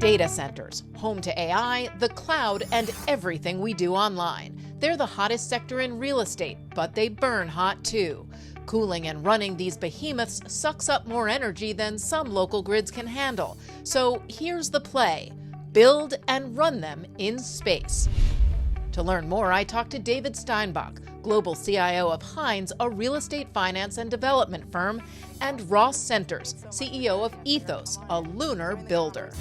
Data centers, home to AI, the cloud, and everything we do online. They're the hottest sector in real estate, but they burn hot too. Cooling and running these behemoths sucks up more energy than some local grids can handle. So here's the play: build and run them in space. To learn more, I talked to David Steinbach, Global CIO of Hines, a real estate finance and development firm, and Ross Centers, CEO of Ethos, a lunar builder.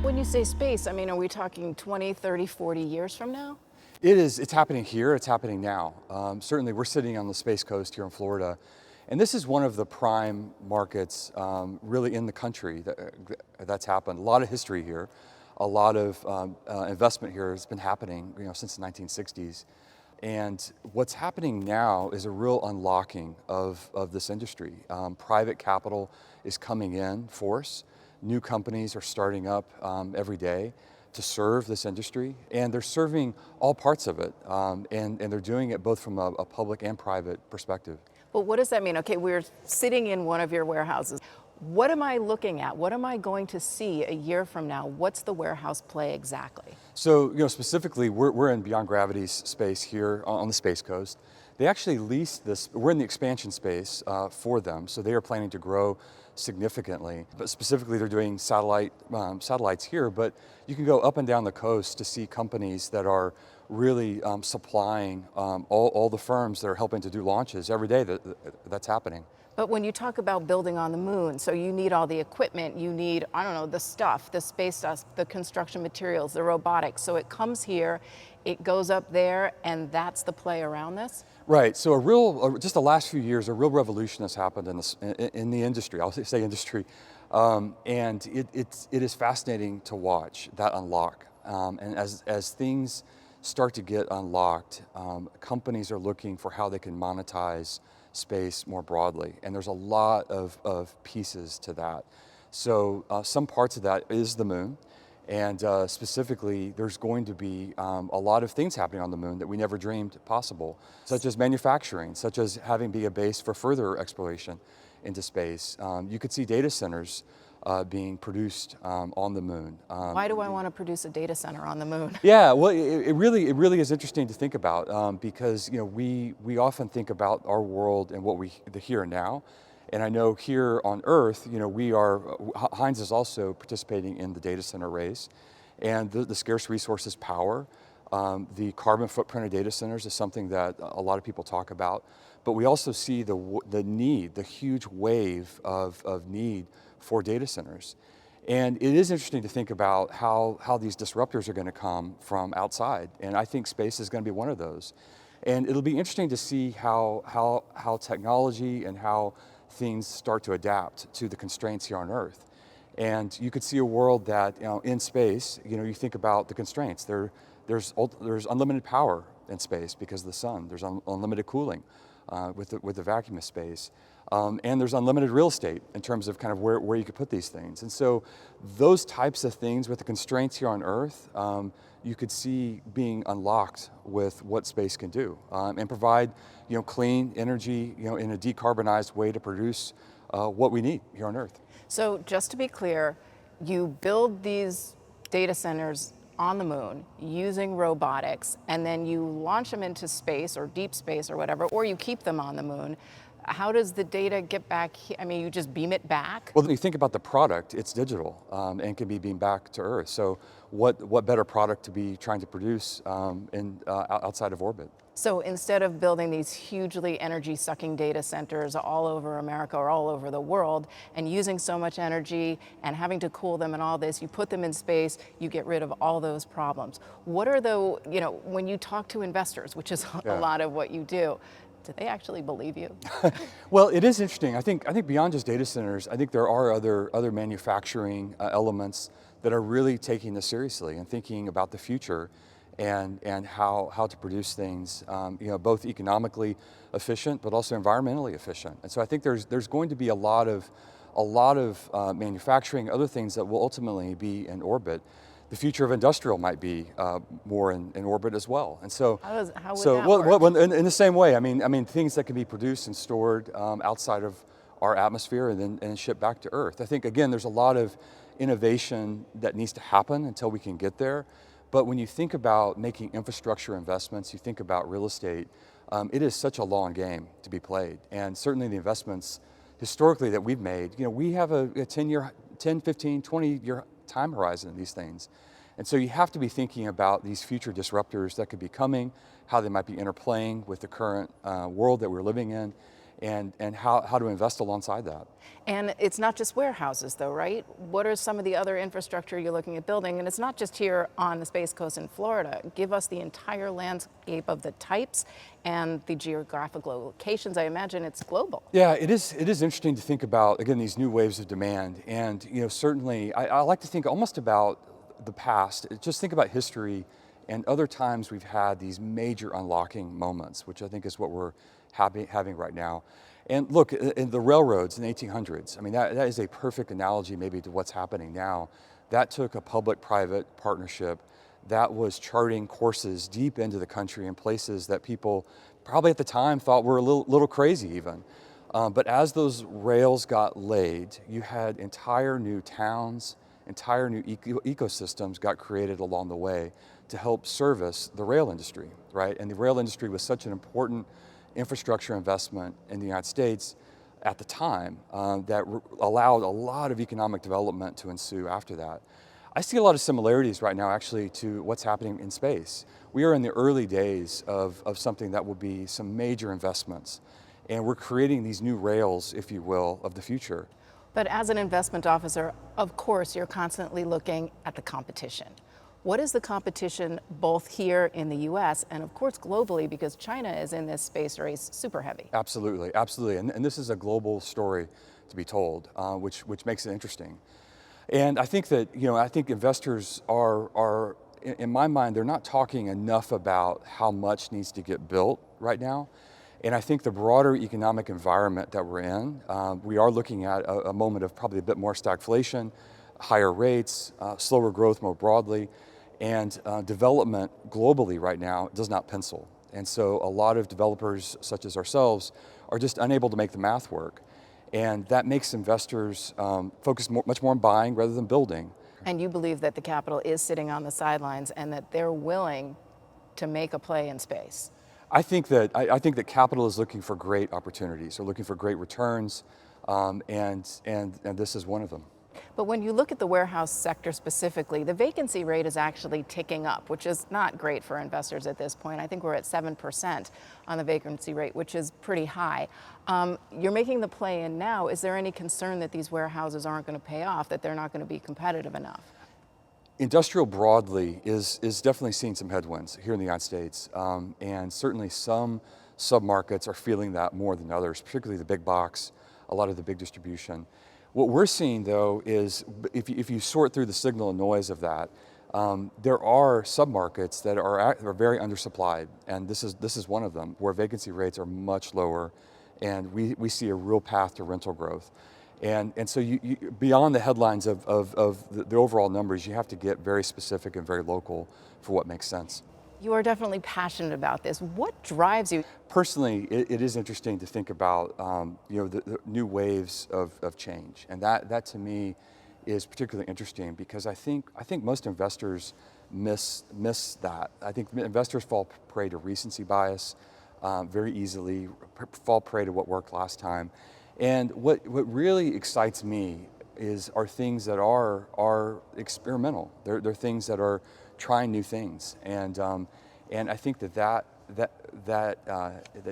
When you say space, I mean, are we talking 20, 30, 40 years from now? It is. It's happening here. It's happening now. Certainly, we're sitting on the Space Coast here in Florida, and this is one of the prime markets really in the country that's happened. A lot of history here, a lot of investment here has been happening, since the 1960s. And what's happening now is a real unlocking of this industry. Private capital is coming in force. New companies are starting up every day to serve this industry, and they're serving all parts of it, and they're doing it both from a public and private perspective. But what does that mean? Okay, we're sitting in one of your warehouses. What am I looking at? What am I going to see a year from now? What's the warehouse play exactly? So, specifically, we're in Beyond Gravity's space here on the Space Coast. They actually leased this, we're in the expansion space for them, so they are planning to grow significantly. But specifically, they're doing satellites here, but you can go up and down the coast to see companies that are really supplying all the firms that are helping to do launches every day that's happening. But when you talk about building on the moon, so you need all the equipment, you need, the stuff, the space stuff, the construction materials, the robotics. So it comes here, it goes up there, and that's the play around this? Right, so just the last few years, a real revolution has happened in the industry, I'll say industry. And it is fascinating to watch that unlock. And as things start to get unlocked, companies are looking for how they can monetize space more broadly. And there's a lot of pieces to that. So some parts of that is the moon. And specifically, there's going to be a lot of things happening on the moon that we never dreamed possible, such as manufacturing, such as having be a base for further exploration into space. You could see data centers being produced on the moon. Why do I want to produce a data center on the moon? Yeah, well, it really is interesting to think about because we often think about our world and the here and now. And I know here on Earth, Hines is also participating in the data center race, and the scarce resource is power. The carbon footprint of data centers is something that a lot of people talk about, but we also see the huge wave of need for data centers. And it is interesting to think about how these disruptors are going to come from outside, and I think space is going to be one of those. And it'll be interesting to see how technology and how things start to adapt to the constraints here on Earth. And you could see a world that, in space, you think about the constraints. There's unlimited power in space because of the sun. There's unlimited cooling with the vacuum of space. And there's unlimited real estate in terms of kind of where you could put these things. And so those types of things with the constraints here on Earth, you could see being unlocked with what space can do and provide clean energy in a decarbonized way to produce what we need here on Earth. So just to be clear, you build these data centers on the moon using robotics, and then you launch them into space or deep space or whatever, or you keep them on the moon. How does the data get back here? I mean, you just beam it back? Well, when you think about the product, it's digital and can be beamed back to Earth. So what better product to be trying to produce outside of orbit? So instead of building these hugely energy-sucking data centers all over America or all over the world and using so much energy and having to cool them and all this, you put them in space, you get rid of all those problems. What are when you talk to investors, which is a lot of what you do they actually believe you? Well, it is interesting. I think beyond just data centers, I think there are other manufacturing elements that are really taking this seriously and thinking about the future and how to produce things, both economically efficient but also environmentally efficient. And so I think there's going to be a lot of manufacturing, other things that will ultimately be in orbit. The future of industrial might be more in orbit as well. And so, how would that work? Well, in the same way, I mean, things that can be produced and stored outside of our atmosphere and then shipped back to Earth. I think again, there's a lot of innovation that needs to happen until we can get there. But when you think about making infrastructure investments, you think about real estate, it is such a long game to be played. And certainly the investments historically that we've made, we have a 10-year, 10, 15, 20-year time horizon in these things. And so you have to be thinking about these future disruptors that could be coming, how they might be interplaying with the current world that we're living in, and how to invest alongside that. And it's not just warehouses though, right? What are some of the other infrastructure you're looking at building? And it's not just here on the Space Coast in Florida. Give us the entire landscape of the types and the geographical locations. I imagine it's global. Yeah, it is interesting to think about, again, these new waves of demand. And certainly, I like to think almost about the past. Just think about history and other times we've had these major unlocking moments, which I think is what we're having right now. And look, in the railroads in the 1800s, I mean, that is a perfect analogy maybe to what's happening now. That took a public-private partnership that was charting courses deep into the country in places that people probably at the time thought were a little crazy even. But as those rails got laid, you had entire new towns, entire new ecosystems got created along the way to help service the rail industry, right? And the rail industry was such an important infrastructure investment in the United States at the time that allowed a lot of economic development to ensue after that. I see a lot of similarities right now actually to what's happening in space. We are in the early days of something that will be some major investments, and we're creating these new rails, if you will, of the future. But as an investment officer, of course, you're constantly looking at the competition. What is the competition both here in the US and of course globally, because China is in this space race super heavy? Absolutely, absolutely. And this is a global story to be told, which makes it interesting. And I think that, I think investors are, in my mind, they're not talking enough about how much needs to get built right now. And I think the broader economic environment that we're in, we are looking at a moment of probably a bit more stagflation, higher rates, slower growth more broadly, and development globally right now does not pencil. And so a lot of developers such as ourselves are just unable to make the math work. And that makes investors focus much more on buying rather than building. And you believe that the capital is sitting on the sidelines and that they're willing to make a play in space? I think that capital is looking for great opportunities. They're looking for great returns, and this is one of them. But when you look at the warehouse sector specifically, the vacancy rate is actually ticking up, which is not great for investors at this point. I think we're at 7% on the vacancy rate, which is pretty high. You're making the play in now. Is there any concern that these warehouses aren't going to pay off, that they're not going to be competitive enough? Industrial broadly is definitely seeing some headwinds here in the United States, and certainly some submarkets are feeling that more than others, particularly the big box, a lot of the big distribution. What we're seeing though is, if you sort through the signal and noise of that, there are submarkets that are very undersupplied, and this is one of them, where vacancy rates are much lower, and we see a real path to rental growth. And so you beyond the headlines of the overall numbers, you have to get very specific and very local for what makes sense. You are definitely passionate about this. What drives you? Personally, it is interesting to think about the new waves of change, and that to me is particularly interesting because I think most investors miss that. I think investors fall prey to recency bias very easily, fall prey to what worked last time. And what really excites me are things that are experimental. They're things that are trying new things, and I think that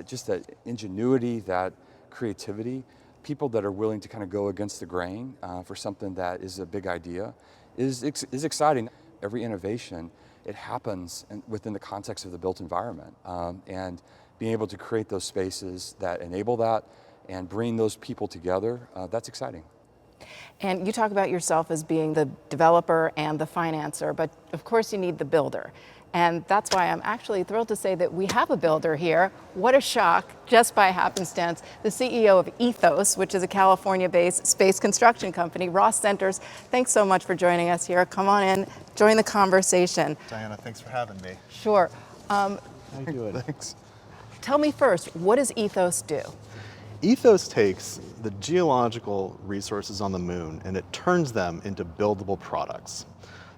just that ingenuity, that creativity, people that are willing to kind of go against the grain for something that is a big idea, is exciting. Every innovation, it happens within the context of the built environment, and being able to create those spaces that enable that and bring those people together, that's exciting. And you talk about yourself as being the developer and the financer, but of course you need the builder. And that's why I'm actually thrilled to say that we have a builder here. What a shock, just by happenstance. The CEO of Ethos, which is a California-based space construction company, Ross Centers. Thanks so much for joining us here. Come on in, join the conversation. Diana, thanks for having me. Sure. How you doing? Thanks. Tell me first, what does Ethos do? Ethos takes the geological resources on the moon and it turns them into buildable products.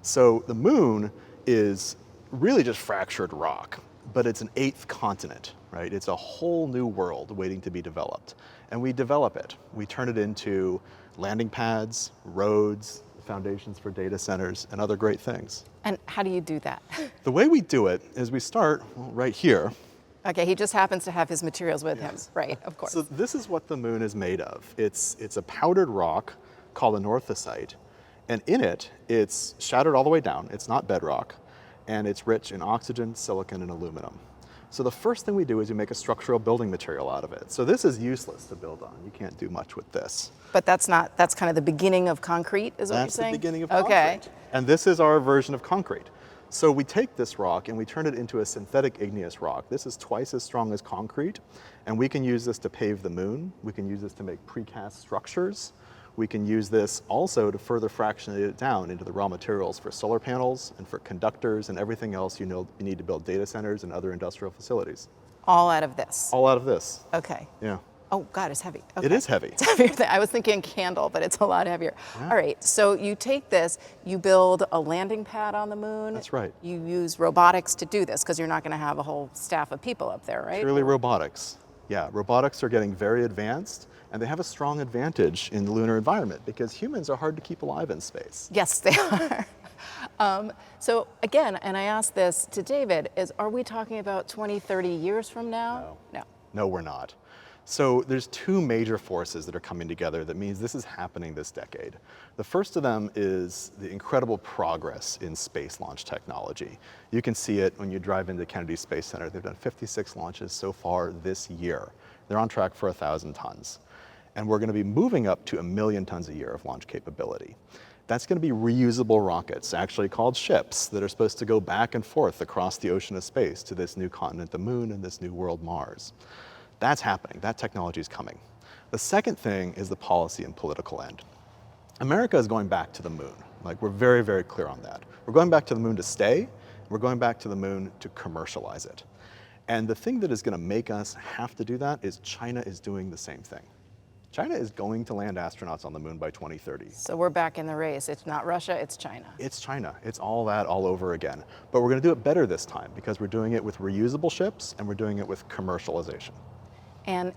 So the moon is really just fractured rock, but it's an 8th continent, right? It's a whole new world waiting to be developed. And we develop it. We turn it into landing pads, roads, foundations for data centers, and other great things. And how do you do that? The way we do it is we start right here. Okay, he just happens to have his materials with him. Right, of course. So this is what the moon is made of. It's a powdered rock called an orthosite. And in it, it's shattered all the way down. It's not bedrock. And it's rich in oxygen, silicon, and aluminum. So the first thing we do is we make a structural building material out of it. So this is useless to build on. You can't do much with this. But that's kind of the beginning of concrete, is what you're saying? That's the beginning of concrete. Okay. And this is our version of concrete. So we take this rock and we turn it into a synthetic igneous rock. This is twice as strong as concrete, and we can use this to pave the moon. We can use this to make precast structures. We can use this also to further fractionate it down into the raw materials for solar panels and for conductors and everything else you need to build data centers and other industrial facilities. All out of this? All out of this. Okay. Yeah. Oh, God, it's heavy. Okay. It is heavy. It's heavier than, I was thinking candle, but it's a lot heavier. Yeah. All right, so you take this, you build a landing pad on the moon. That's right. You use robotics to do this because you're not going to have a whole staff of people up there, right? Purely robotics. Yeah, robotics are getting very advanced, and they have a strong advantage in the lunar environment because humans are hard to keep alive in space. Yes, they are. So again, and I asked this to David, are we talking about 20, 30 years from now? No. No, we're not. So there's two major forces that are coming together that means this is happening this decade. The first of them is the incredible progress in space launch technology. You can see it when you drive into Kennedy Space Center. They've done 56 launches so far this year. They're on track for 1,000 tons. And we're going to be moving up to 1 million tons a year of launch capability. That's going to be reusable rockets, actually called ships, that are supposed to go back and forth across the ocean of space to this new continent, the moon, and this new world, Mars. That's happening. That technology is coming. The second thing is the policy and political end. America is going back to the moon. Like, we're very, very clear on that. We're going back to the moon to stay. We're going back to the moon to commercialize it. And the thing that is going to make us have to do that is China is doing the same thing. China is going to land astronauts on the moon by 2030. So we're back in the race. It's not Russia, it's China. It's China. It's all that all over again. But we're going to do it better this time because we're doing it with reusable ships and we're doing it with commercialization. And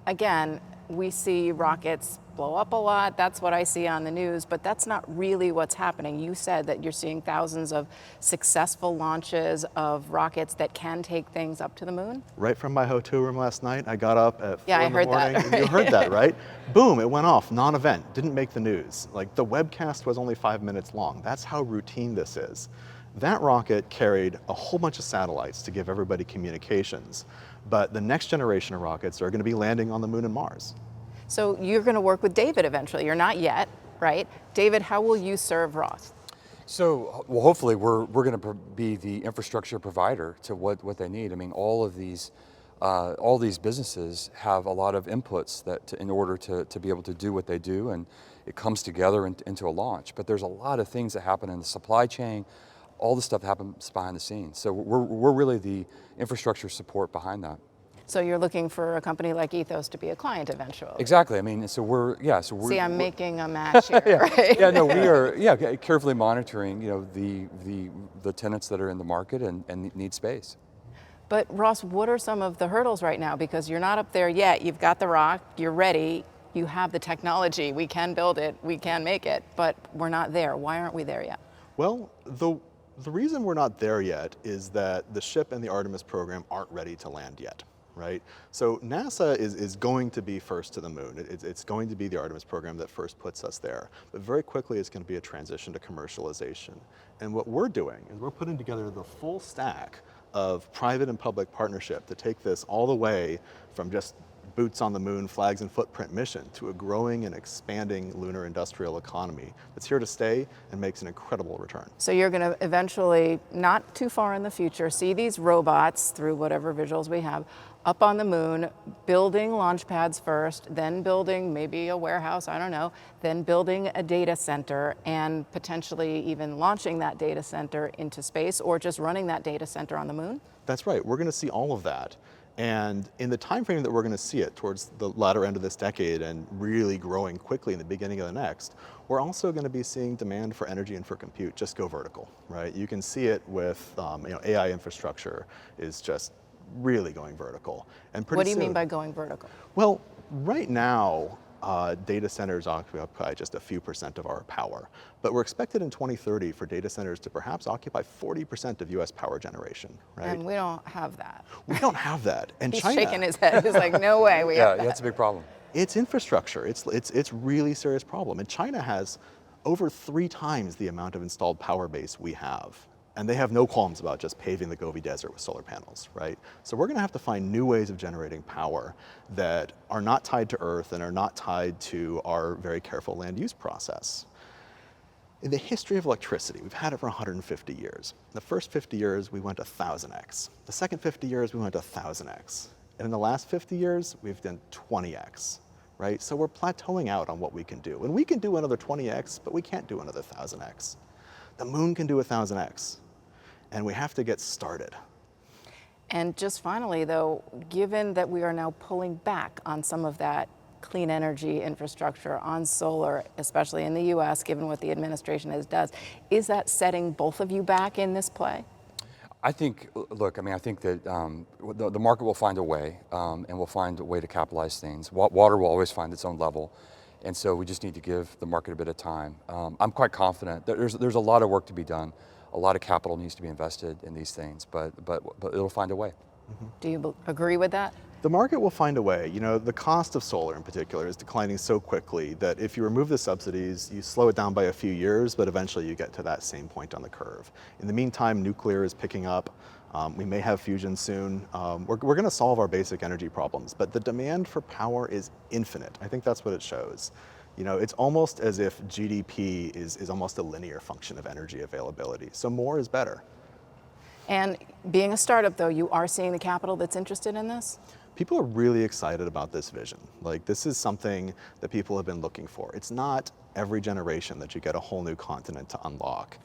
again, we see rockets blow up a lot. That's what I see on the news, but that's not really what's happening. You said that you're seeing thousands of successful launches of rockets that can take things up to the moon. Right from my hotel room last night, I got up at 4 Yeah, I in the heard morning. that. And you heard that, right? Boom, it went off, non-event, didn't make the news. Like, the webcast was only 5 minutes long. That's how routine this is. That rocket carried a whole bunch of satellites to give everybody communications. But the next generation of rockets are going to be landing on the moon and Mars. So you're going to work with David eventually. You're not yet, right? David, how will you serve Roth? So, well, hopefully we're going to be the infrastructure provider to what they need. I mean, all these businesses have a lot of inputs in order to be able to do what they do, and it comes together into a launch. But there's a lot of things that happen in the supply chain. All the stuff happens behind the scenes. So we're really the infrastructure support behind that. So you're looking for a company like Ethos to be a client eventually. Exactly. I mean, so we're. See, I'm making a match here, yeah, right? yeah, no, we are carefully monitoring, the tenants that are in the market and need space. But Ross, what are some of the hurdles right now? Because you're not up there yet. You've got the rock, you're ready, you have the technology, we can build it, we can make it, but we're not there. Why aren't we there yet? Well, the reason we're not there yet is that the ship and the Artemis program aren't ready to land yet, right? So NASA is going to be first to the moon. It's going to be the Artemis program that first puts us there. But very quickly it's going to be a transition to commercialization. And what we're doing is we're putting together the full stack of private and public partnership to take this all the way from just boots on the moon, flags and footprint mission to a growing and expanding lunar industrial economy that's here to stay and makes an incredible return. So you're going to eventually, not too far in the future, see these robots through whatever visuals we have up on the moon, building launch pads first, then building maybe a warehouse, I don't know, then building a data center and potentially even launching that data center into space or just running that data center on the moon? That's right. We're going to see all of that. And in the time frame that we're going to see it, towards the latter end of this decade and really growing quickly in the beginning of the next, we're also going to be seeing demand for energy and for compute just go vertical, right? You can see it with AI infrastructure is just really going vertical. And pretty What do you soon, mean by going vertical? well, right now, data centers occupy just a few percent of our power. But we're expected in 2030 for data centers to perhaps occupy 40% of US power generation, right? And we don't have that. We don't have that. And He's China, shaking his head. He's like, no way we have that. that's a big problem. it's infrastructure. It's really serious problem. And China has over 3 times the amount of installed power base we have. And they have no qualms about just paving the Gobi Desert with solar panels, right? So we're going to have to find new ways of generating power that are not tied to Earth and are not tied to our very careful land use process. In the history of electricity, we've had it for 150 years. In the first 50 years, we went 1,000x. The second 50 years, we went 1,000x. And in the last 50 years, we've done 20x, right? So we're plateauing out on what we can do. And we can do another 20x, but we can't do another 1,000x. The moon can do 1,000x, and we have to get started. And just finally, though, given that we are now pulling back on some of that clean energy infrastructure on solar, especially in the US, given what the administration does, is that setting both of you back in this play? I think, look, I think that the market will find a way, and we'll find a way to capitalize things. Water will always find its own level. And so we just need to give the market a bit of time. I'm quite confident that there's a lot of work to be done. A lot of capital needs to be invested in these things, but it'll find a way. Do you agree with that? The market will find a way. The cost of solar in particular is declining so quickly that if you remove the subsidies, you slow it down by a few years, but eventually you get to that same point on the curve. In the meantime, nuclear is picking up. We may have fusion soon. We're going to solve our basic energy problems, but the demand for power is infinite. I think that's what it shows. It's almost as if GDP is almost a linear function of energy availability. So more is better. And being a startup, though, you are seeing the capital that's interested in this? People are really excited about this vision. This is something that people have been looking for. It's not every generation that you get a whole new continent to unlock.